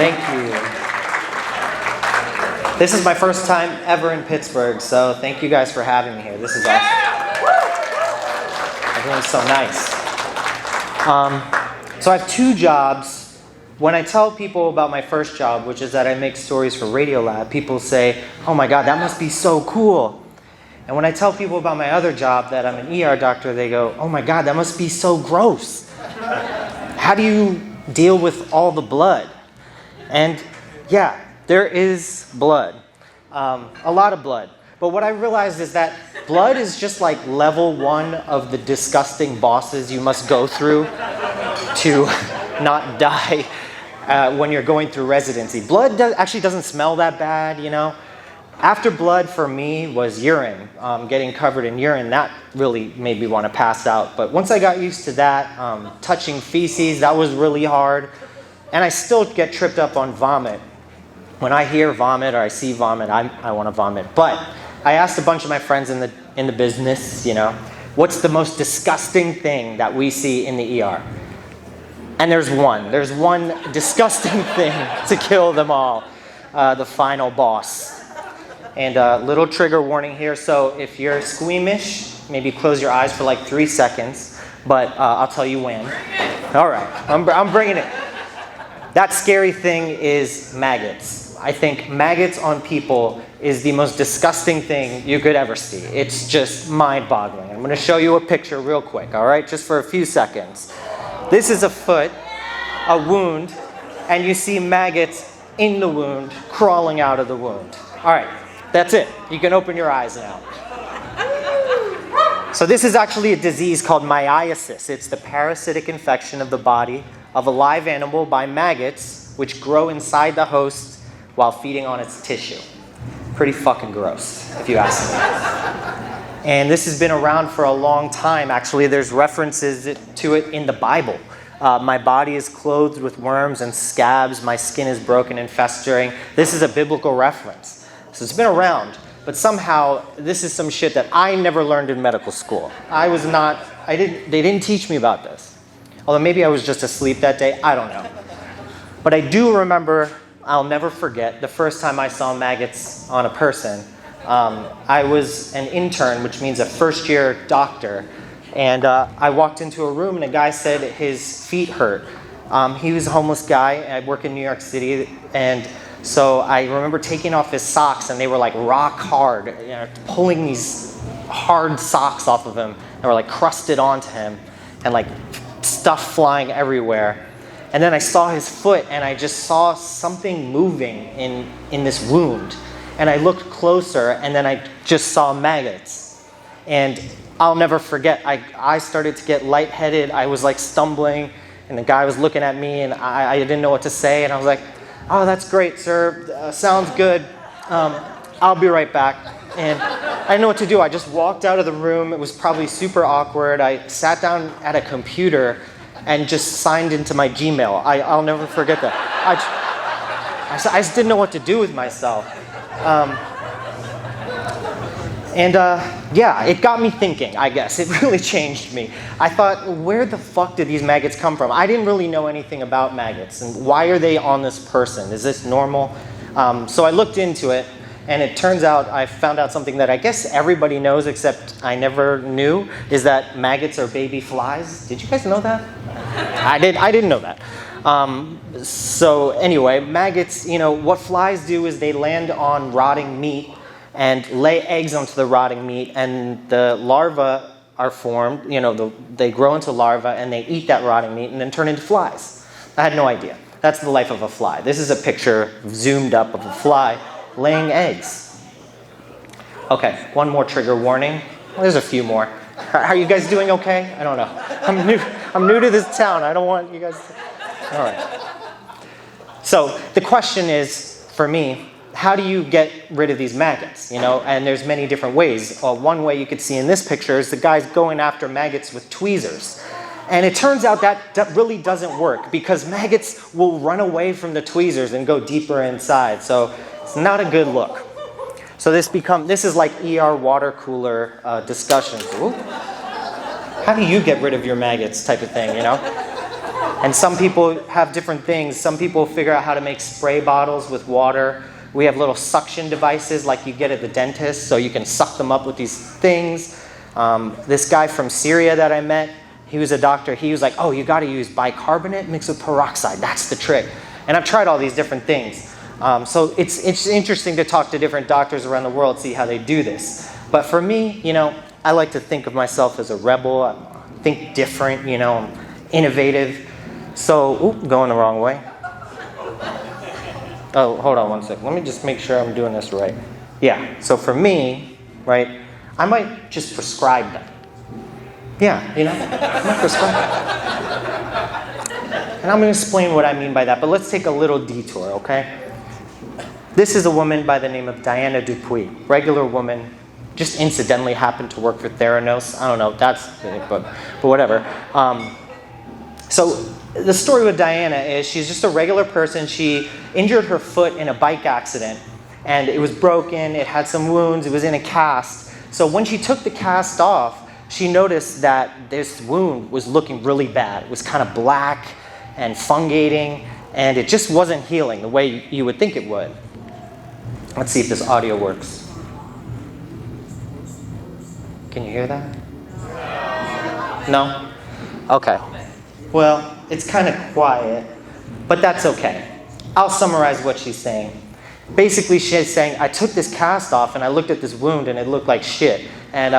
Thank you. This is my first time ever in Pittsburgh, so thank you guys for having me here. This is awesome. Everyone's so nice. So I have two jobs. When I tell people about my first job, which is that I make stories for Radiolab, people say, "Oh my God, that must be so cool." And when I tell people about my other job, that I'm an ER doctor, they go, "Oh my God, that must be so gross. How do you deal with all the blood?" And yeah, there is blood, a lot of blood. But what I realized is that blood is just like level 1 of the disgusting bosses you must go through to not die when you're going through residency. Blood actually doesn't smell that bad, you know. After blood for me was urine, getting covered in urine. That really made me want to pass out. But once I got used to that, touching feces, that was really hard. And I still get tripped up on vomit. When I hear vomit or I see vomit, I want to vomit. But I asked a bunch of my friends in the business, you know, what's the most disgusting thing that we see in the ER? And there's one disgusting thing to kill them all, the final boss. And little trigger warning here. So if you're squeamish, maybe close your eyes for like 3 seconds. But I'll tell you when. All right, I'm bringing it. That scary thing is maggots. I think maggots on people is the most disgusting thing you could ever see. It's just mind-boggling. I'm going to show you a picture real quick, all right? Just for a few seconds. This is a foot, a wound, and you see maggots in the wound, crawling out of the wound. All right, that's it. You can open your eyes now. So this is actually a disease called myiasis. It's the parasitic infection of the body of a live animal by maggots, which grow inside the host while feeding on its tissue. Pretty fucking gross, if you ask me. And this has been around for a long time. Actually, there's references to it in the Bible. My body is clothed with worms and scabs. My skin is broken and festering. This is a biblical reference. So it's been around. But somehow, this is some shit that I never learned in medical school. They didn't teach me about this. Although maybe I was just asleep that day. I don't know. But I do remember, I'll never forget, the first time I saw maggots on a person. I was an intern, which means a first-year doctor. And I walked into a room and a guy said his feet hurt. He was a homeless guy. I work in New York City. And so I remember taking off his socks and they were like rock hard. You know, pulling these hard socks off of him. They were like crusted onto him. And like stuff flying everywhere. And then I saw his foot and I just saw something moving in this wound. And I looked closer and then I just saw maggots. And I'll never forget, I started to get lightheaded. I was like stumbling and the guy was looking at me and I didn't know what to say. And I was like, "Oh, that's great, sir. Sounds good. I'll be right back." And I didn't know what to do. I just walked out of the room. It was probably super awkward. I sat down at a computer and just signed into my Gmail. I'll never forget that. I just didn't know what to do with myself. Yeah, it got me thinking, I guess. It really changed me. I thought, where the fuck did these maggots come from? I didn't really know anything about maggots. And why are they on this person? Is this normal? So I looked into it. And it turns out I found out something that I guess everybody knows, except I never knew, is that maggots are baby flies. Did you guys know that? I didn't know that. So anyway, maggots, you know, what flies do is they land on rotting meat and lay eggs onto the rotting meat, and the larvae are formed, you know, they grow into larvae and they eat that rotting meat and then turn into flies. I had no idea. That's the life of a fly. This is a picture zoomed up of a fly laying eggs. Okay, one more trigger warning. Well, there's a few more. Are you guys doing okay? I don't know. I'm new to this town. I don't want you guys to... All right. So the question is, for me, how do you get rid of these maggots? You know, and there's many different ways. One way you could see in this picture is the guy's going after maggots with tweezers. And it turns out that really doesn't work because maggots will run away from the tweezers and go deeper inside. So it's not a good look. So this is like ER water cooler discussions. Ooh. How do you get rid of your maggots type of thing, you know? And some people have different things. Some people figure out how to make spray bottles with water. We have little suction devices like you get at the dentist, so you can suck them up with these things. This guy from Syria that I met, he was a doctor. He was like, oh, you got to use bicarbonate mixed with peroxide. That's the trick. And I've tried all these different things. So it's interesting to talk to different doctors around the world, see how they do this. But for me, I like to think of myself as a rebel. I think different, I'm innovative. So, going the wrong way. Oh, hold on one second. Let me just make sure I'm doing this right. Yeah, so for me, right, I might just prescribe them. Yeah, I might prescribe them. And I'm going to explain what I mean by that, but let's take a little detour, okay? This is a woman by the name of Diana Dupuy, regular woman, just incidentally happened to work for Theranos. I don't know, but whatever. So the story with Diana is she's just a regular person. She injured her foot in a bike accident, and it was broken. It had some wounds. It was in a cast. So when she took the cast off, she noticed that this wound was looking really bad. It was kind of black and fungating, and it just wasn't healing the way you would think it would. Let's see if this audio works. Can you hear that? No? Okay. Well, it's kind of quiet, but that's okay. I'll summarize what she's saying. Basically, she's saying, I took this cast off and I looked at this wound and it looked like shit. And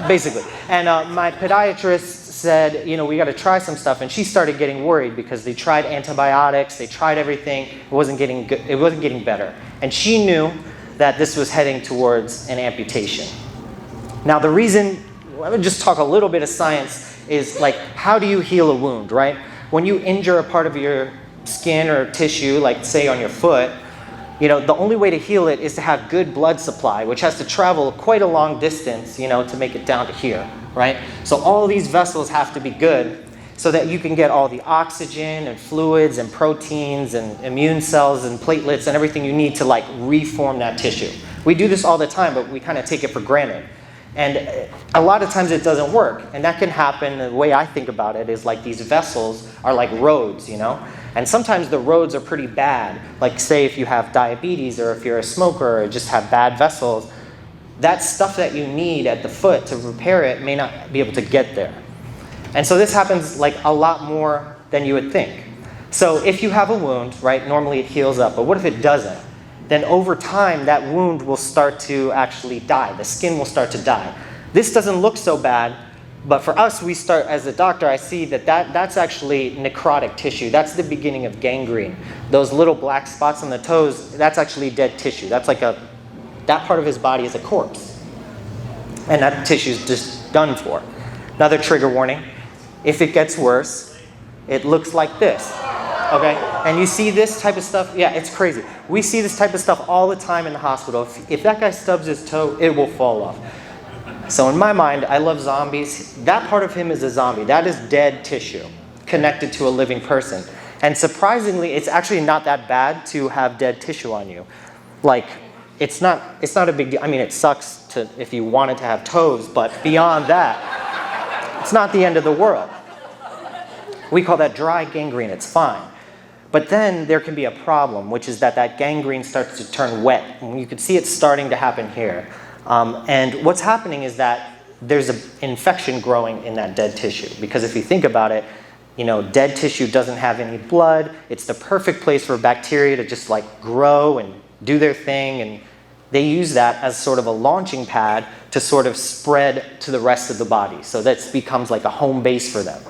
basically. And my podiatrist said, we got to try some stuff. And she started getting worried because they tried antibiotics, they tried everything. It wasn't getting good. It wasn't getting better. And she knew that this was heading towards an amputation. Now, the reason, let me just talk a little bit of science, is like, how do you heal a wound, right? When you injure a part of your skin or tissue, like say on your foot, the only way to heal it is to have good blood supply, which has to travel quite a long distance, to make it down to here, right? So all these vessels have to be good so that you can get all the oxygen and fluids and proteins and immune cells and platelets and everything you need to reform that tissue. We do this all the time, but we kind of take it for granted. And a lot of times it doesn't work. And that can happen, the way I think about it is these vessels are like roads, And sometimes the roads are pretty bad. Like say if you have diabetes or if you're a smoker or just have bad vessels, that stuff that you need at the foot to repair it may not be able to get there. And so this happens a lot more than you would think. So if you have a wound, right, normally it heals up. But what if it doesn't? Then over time, that wound will start to actually die. The skin will start to die. This doesn't look so bad, but for us, we start, as a doctor, I see that's actually necrotic tissue. That's the beginning of gangrene. Those little black spots on the toes, that's actually dead tissue. That's that part of his body is a corpse. And that tissue is just done for. Another trigger warning. If it gets worse, it looks like this. Okay? And you see this type of stuff, yeah, it's crazy. We see this type of stuff all the time in the hospital. If that guy stubs his toe, it will fall off. So in my mind, I love zombies. That part of him is a zombie. That is dead tissue connected to a living person. And surprisingly, it's actually not that bad to have dead tissue on you. It's not a big deal. I mean, it sucks if you wanted to have toes, but beyond that, it's not the end of the world. We call that dry gangrene. It's fine. But then there can be a problem, which is that gangrene starts to turn wet. And you can see it starting to happen here. And what's happening is that there's an infection growing in that dead tissue. Because if you think about it, dead tissue doesn't have any blood. It's the perfect place for bacteria to just grow and do their thing. And they use that as sort of a launching pad to sort of spread to the rest of the body. So that becomes like a home base for them.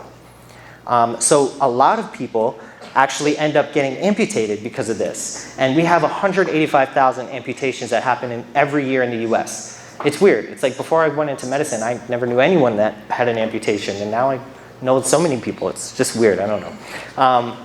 So a lot of people actually end up getting amputated because of this. And we have 185,000 amputations that happen every year in the US. It's weird. It's like before I went into medicine, I never knew anyone that had an amputation. And now I know so many people. It's just weird. I don't know.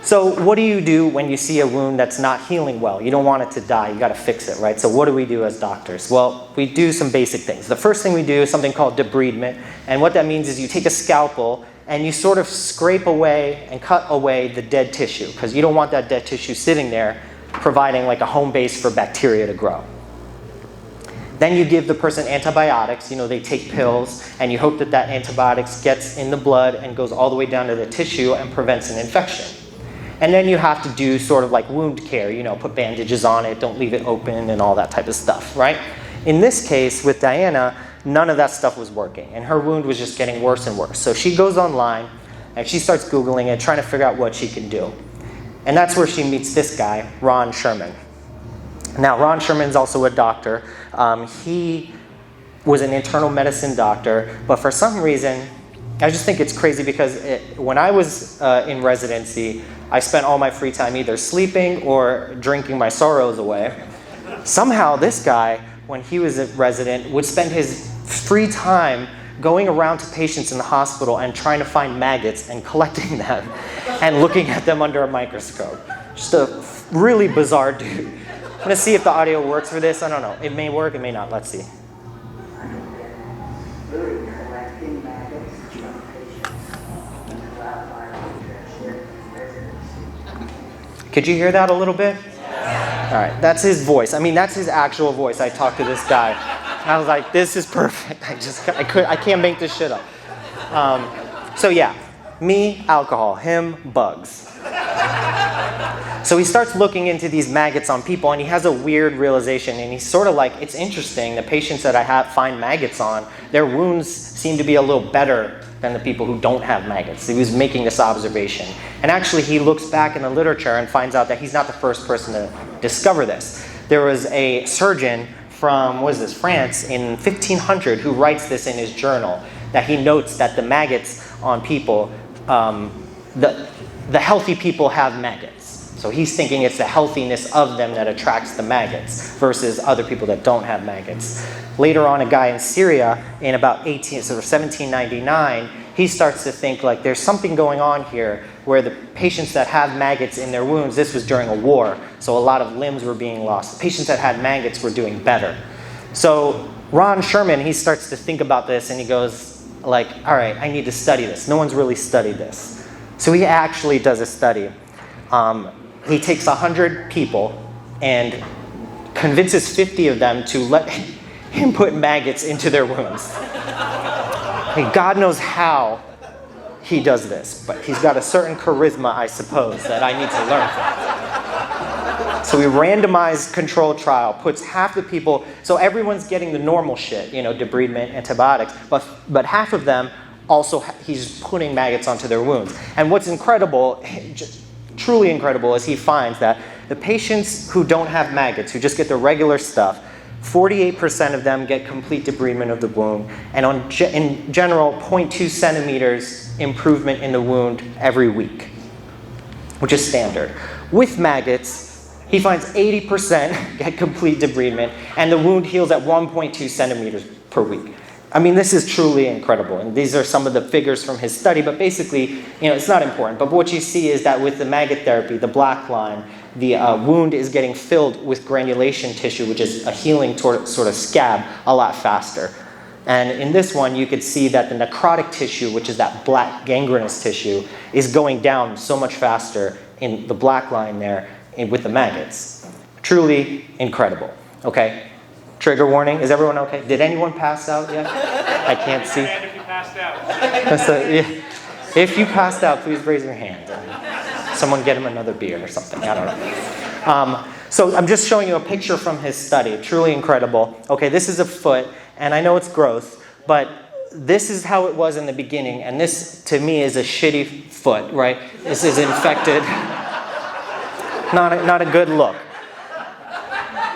So what do you do when you see a wound that's not healing well? You don't want it to die. You got to fix it, right? So what do we do as doctors? Well, we do some basic things. The first thing we do is something called debridement. And what that means is you take a scalpel and you sort of scrape away and cut away the dead tissue because you don't want that dead tissue sitting there providing a home base for bacteria to grow. Then you give the person antibiotics. They take pills, and you hope that that antibiotics gets in the blood and goes all the way down to the tissue and prevents an infection. And then you have to do sort of like wound care, put bandages on it, don't leave it open, and all that type of stuff, right? In this case, with Diana, none of that stuff was working, and her wound was just getting worse and worse. So she goes online, and she starts Googling it, trying to figure out what she can do. And that's where she meets this guy, Ron Sherman. Now, Ron Sherman's also a doctor. He was an internal medicine doctor, but for some reason, I just think it's crazy because when I was in residency, I spent all my free time either sleeping or drinking my sorrows away. Somehow, this guy, when he was a resident, would spend his free time going around to patients in the hospital and trying to find maggots and collecting them and looking at them under a microscope. Just a really bizarre dude. I'm going to see if the audio works for this. I don't know. It may work, it may not. Let's see. Could you hear that a little bit? All right, that's his voice. I mean, that's his actual voice. I talked to this guy. I was like, this is perfect. I can't make this shit up. So yeah, me, alcohol, him, bugs. So he starts looking into these maggots on people, and he has a weird realization, and he's sort of like, it's interesting, the patients that I find maggots on, their wounds seem to be a little better than the people who don't have maggots. He was making this observation. And actually, he looks back in the literature and finds out that he's not the first person to discover this. There was a surgeon from, France in 1500 who writes this in his journal, that he notes that the maggots on people, the healthy people have maggots. So he's thinking it's the healthiness of them that attracts the maggots versus other people that don't have maggots. Later on, a guy in Syria in about 1799, he starts to think like there's something going on here where the patients that have maggots in their wounds, this was during a war, so a lot of limbs were being lost. The patients that had maggots were doing better. So Ron Sherman, he starts to think about this and he goes like, all right, I need to study this. No one's really studied this. So he actually does a study. He takes 100 people and convinces 50 of them to let him put maggots into their wounds. And God knows how he does this, but he's got a certain charisma, I suppose, that I need to learn from. So he randomized control trial, puts half the people, so everyone's getting the normal shit, debridement, antibiotics, but half of them also, he's putting maggots onto their wounds. And what's incredible, truly incredible, is he finds that the patients who don't have maggots, who just get the regular stuff, 48% of them get complete debridement of the wound, and in general, 0.2 centimeters improvement in the wound every week, which is standard. With maggots, he finds 80% get complete debridement, and the wound heals at 1.2 centimeters per week. I mean, this is truly incredible, and these are some of the figures from his study, but basically, it's not important. But what you see is that with the maggot therapy, the black line, the wound is getting filled with granulation tissue, which is a healing sort of scab, a lot faster. And in this one, you could see that the necrotic tissue, which is that black gangrenous tissue, is going down so much faster in the black line there with the maggots. Truly incredible, okay? Trigger warning. Is everyone okay? Did anyone pass out yet? I can't see. If you passed out. So, if you passed out, please raise your hand. Someone get him another beer or something. I don't know. So I'm just showing you a picture from his study. Truly incredible. Okay, this is a foot, and I know it's gross, but this is how it was in the beginning, and this, to me, is a shitty foot, right? This is infected. Not a good look.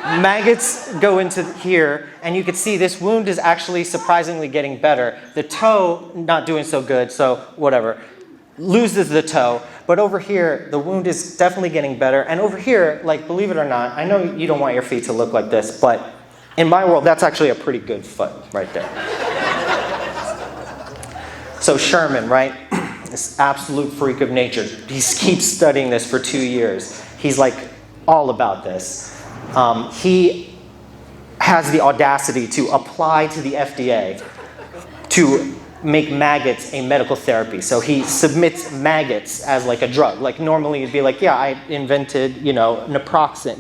Maggots go into here, and you can see this wound is actually surprisingly getting better. The toe, not doing so good, so whatever. Loses the toe, but over here, the wound is definitely getting better. And over here, believe it or not, I know you don't want your feet to look like this, but in my world, that's actually a pretty good foot right there. So Sherman, right? This absolute freak of nature. He keeps studying this for 2 years. He's all about this. He has the audacity to apply to the FDA to make maggots a medical therapy. So he submits maggots as a drug. Normally you'd be I invented, naproxen,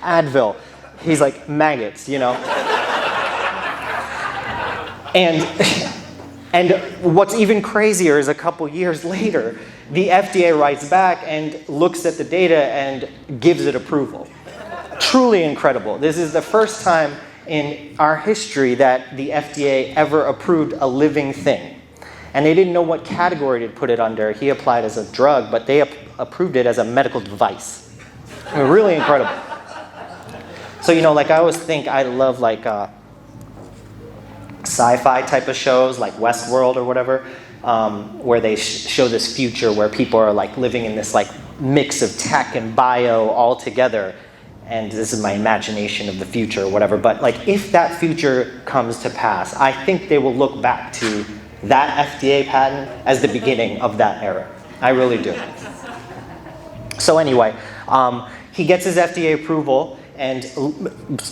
Advil. He's maggots, And and what's even crazier is a couple years later, the FDA writes back and looks at the data and gives it approval. Truly incredible. This is the first time in our history that the FDA ever approved a living thing. And they didn't know what category to put it under. He applied as a drug, but they approved it as a medical device. Really incredible. So, like I always think I love sci-fi type of shows like Westworld or whatever, where they show this future where people are living in this mix of tech and bio all together. And this is my imagination of the future or whatever. But if that future comes to pass, I think they will look back to that FDA patent as the beginning of that era. I really do. So anyway, he gets his FDA approval, and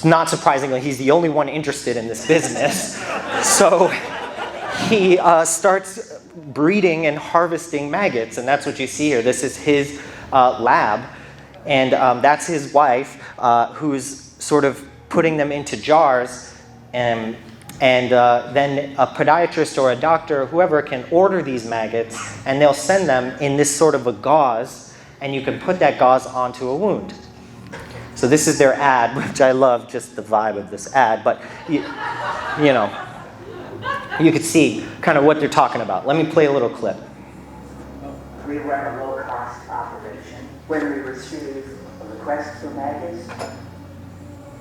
not surprisingly, he's the only one interested in this business. So he starts breeding and harvesting maggots, and that's what you see here. This is his lab, and that's his wife, who's sort of putting them into jars, and then a podiatrist or a doctor, whoever, can order these maggots, and they'll send them in this sort of a gauze, and you can put that gauze onto a wound. So this is their ad, which I love, just the vibe of this ad. But, you could see kind of what they're talking about. Let me play a little clip. We run a low-cost operation. When we receive a request for maggots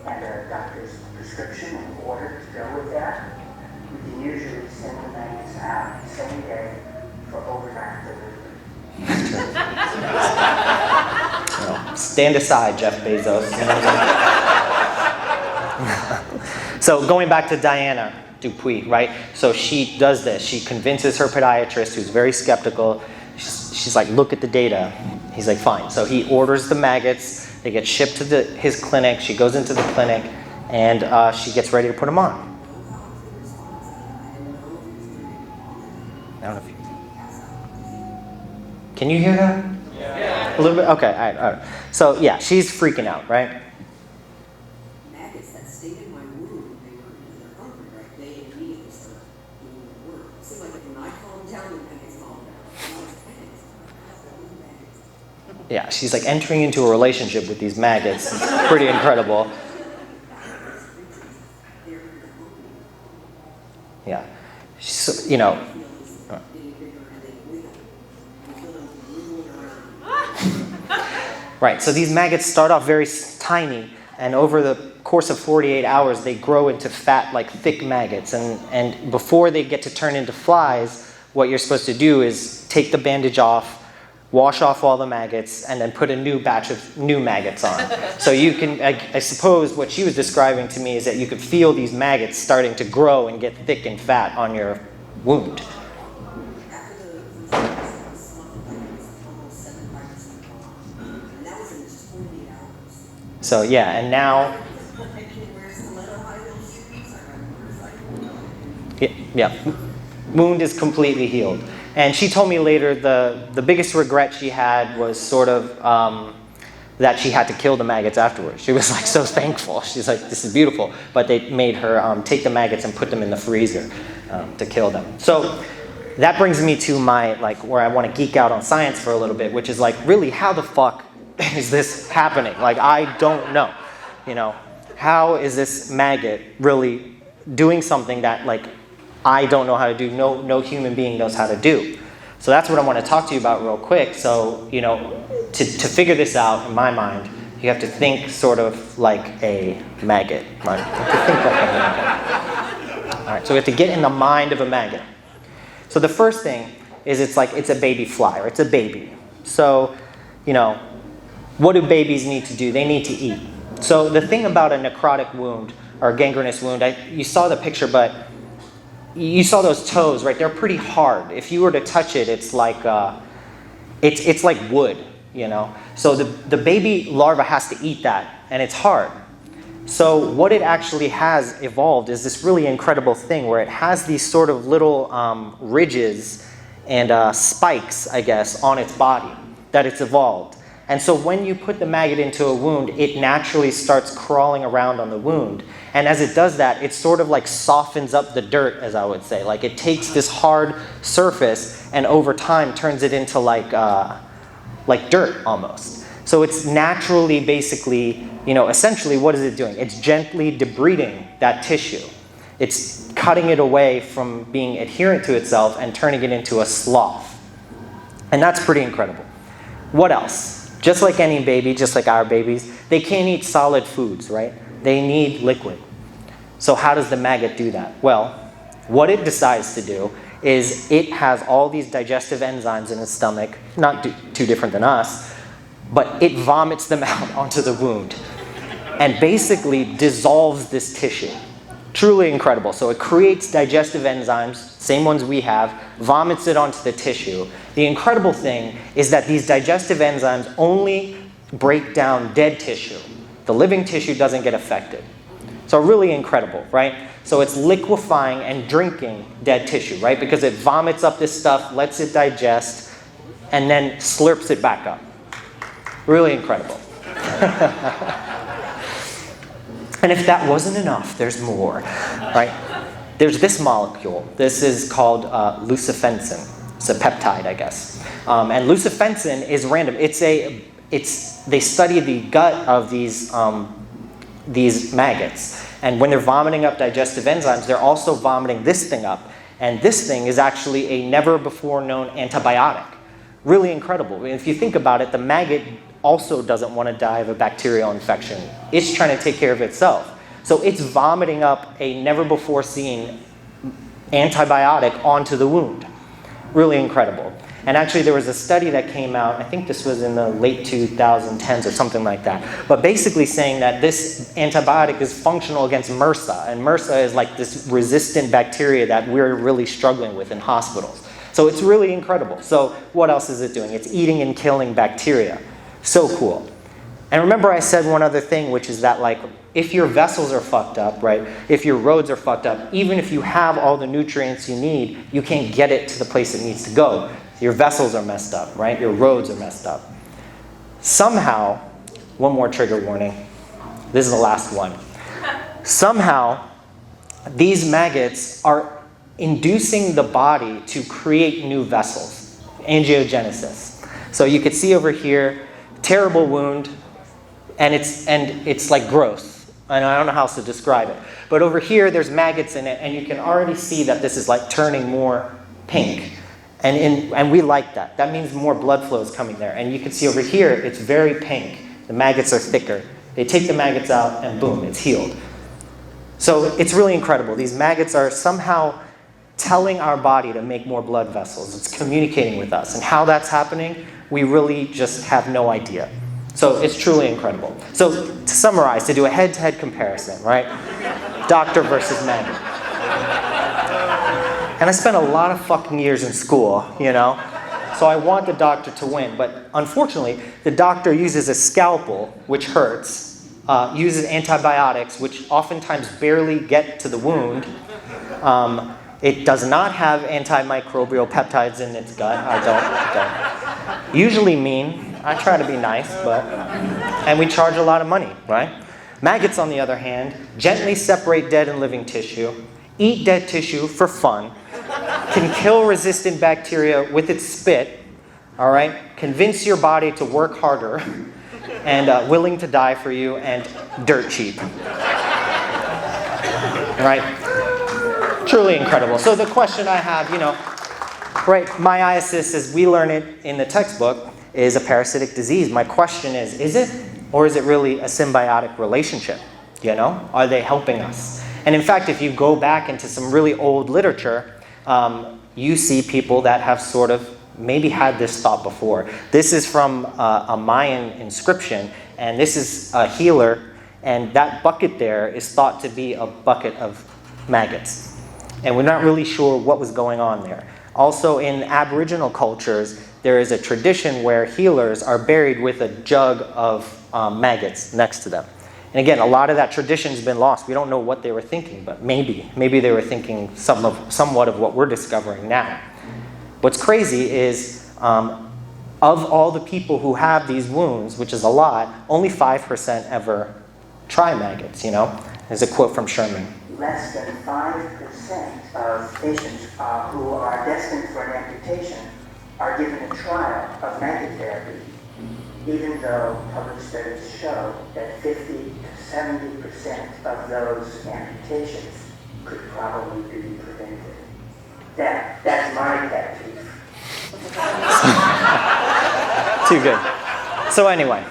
and a doctor's prescription and order to go with that, we can usually send the maggots out the same day for overnight delivery. Stand aside, Jeff Bezos. So going back to Diana Dupuy, right? So she does this. She convinces her podiatrist, who's very skeptical. She's like, look at the data. He's like, fine. So he orders the maggots. They get shipped to his clinic. She goes into the clinic, and she gets ready to put them on. I don't know if you... Can you hear that? Yeah. A little bit? Okay, all right. So, yeah, she's freaking out, right? Maggots that stayed in my wound, they were in their comfort, right? They immediately started doing their work. It seemed like when I calmed down, the maggots calmed down. Yeah, she's entering into a relationship with these maggots. It's pretty incredible. Yeah. So, Right, so these maggots start off very tiny, and over the course of 48 hours, they grow into fat, thick maggots. And before they get to turn into flies, what you're supposed to do is take the bandage off, wash off all the maggots, and then put a new batch of new maggots on. So you can, I suppose what she was describing to me is that you could feel these maggots starting to grow and get thick and fat on your wound. So yeah, and now, yeah, wound is completely healed. And she told me later the biggest regret she had was sort of that she had to kill the maggots afterwards. She was so thankful. She's like, this is beautiful. But they made her take the maggots and put them in the freezer to kill them. So that brings me to my, where I want to geek out on science for a little bit, which is really, how the fuck is this happening? I don't know. How is this maggot really doing something that I don't know how to do, no human being knows how to do? So that's what I want to talk to you about real quick. So, to figure this out, in my mind, you have to think sort of like a maggot. Right? You have to think like a maggot. All right, so we have to get in the mind of a maggot. So the first thing is it's a baby fly, or it's a baby. So, what do babies need to do? They need to eat. So the thing about a necrotic wound or a gangrenous wound, you saw the picture, but you saw those toes, right? They're pretty hard. If you were to touch it, it's like wood, So the baby larva has to eat that, and it's hard. So what it actually has evolved is this really incredible thing where it has these sort of little ridges and spikes, I guess, on its body that it's evolved. And so when you put the maggot into a wound, it naturally starts crawling around on the wound. And as it does that, it sort of like softens up the dirt, as I would say. Like it takes this hard surface and over time turns it into like dirt almost. So it's naturally, basically, essentially what is it doing? It's gently debriding that tissue. It's cutting it away from being adherent to itself and turning it into a slough. And that's pretty incredible. What else? Just like any baby, just like our babies, they can't eat solid foods, right? They need liquid. So how does the maggot do that? Well, what it decides to do is it has all these digestive enzymes in its stomach, not too different than us, but it vomits them out onto the wound and basically dissolves this tissue. Truly incredible. So it creates digestive enzymes, same ones we have, vomits it onto the tissue. The incredible thing is that these digestive enzymes only break down dead tissue. The living tissue doesn't get affected. So really incredible, right? So it's liquefying and drinking dead tissue, right? Because it vomits up this stuff, lets it digest, and then slurps it back up. Really incredible. And if that wasn't enough, there's more, right? There's this molecule. This is called lucifensin. It's a peptide, I guess. And lucifensin is random. They study the gut of these maggots. And when they're vomiting up digestive enzymes, they're also vomiting this thing up. And this thing is actually a never-before-known antibiotic. Really incredible. And if you think about it, the maggot also doesn't want to die of a bacterial infection. It's trying to take care of itself. So it's vomiting up a never-before-seen antibiotic onto the wound. Really incredible. And actually there was a study that came out, I think this was in the late 2010s or something like that, but basically saying that this antibiotic is functional against MRSA. And MRSA is like this resistant bacteria that we're really struggling with in hospitals. So it's really incredible. So what else is it doing? It's eating and killing bacteria. So cool. And remember I said one other thing, which is that like if your vessels are fucked up, right? If your roads are fucked up, even if you have all the nutrients you need, you can't get it to the place it needs to go. Your vessels are messed up, right? Your roads are messed up. Somehow, one more trigger warning. This is the last one. Somehow, these maggots are inducing the body to create new vessels. Angiogenesis. So you can see over here, terrible wound, and it's like growth. And I don't know how else to describe it. But over here, there's maggots in it, and you can already see that this is like turning more pink. And we like that. That means more blood flow is coming there. And you can see over here, it's very pink. The maggots are thicker. They take the maggots out, and boom, it's healed. So it's really incredible. These maggots are somehow telling our body to make more blood vessels. It's communicating with us. And how that's happening, we really just have no idea. So it's truly incredible. So to summarize, to do a head-to-head comparison, right? Doctor versus maggot. And I spent a lot of fucking years in school, So I want the doctor to win. But unfortunately, the doctor uses a scalpel, which hurts, uses antibiotics, which oftentimes barely get to the wound. It does not have antimicrobial peptides in its gut. I don't. Usually mean. I try to be nice, and we charge a lot of money, right? Maggots, on the other hand, gently separate dead and living tissue, eat dead tissue for fun, can kill resistant bacteria with its spit, all right? Convince your body to work harder, and willing to die for you, and dirt cheap. Right? Truly incredible. So the question I have, right, myiasis, as we learn it in the textbook, is a parasitic disease. My question is it? Or is it really a symbiotic relationship? Are they helping us? And in fact, if you go back into some really old literature, you see people that have sort of maybe had this thought before. This is from a Mayan inscription, and this is a healer, and that bucket there is thought to be a bucket of maggots. And we're not really sure what was going on there. Also, in Aboriginal cultures, there is a tradition where healers are buried with a jug of maggots next to them. And again, a lot of that tradition's been lost. We don't know what they were thinking, but maybe they were thinking somewhat of what we're discovering now. What's crazy is of all the people who have these wounds, which is a lot, only 5% ever try maggots, you know? There's a quote from Sherman. Less than 5% of patients who are destined for an amputation are given a trial of maggot therapy, even though published studies show that 50 to 70% of those amputations could probably be prevented. That's my pet peeve. Too good. So anyway,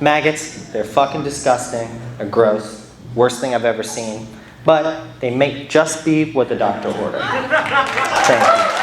maggots, they're fucking disgusting, they're gross, worst thing I've ever seen, but they may just be what the doctor ordered. Thank you.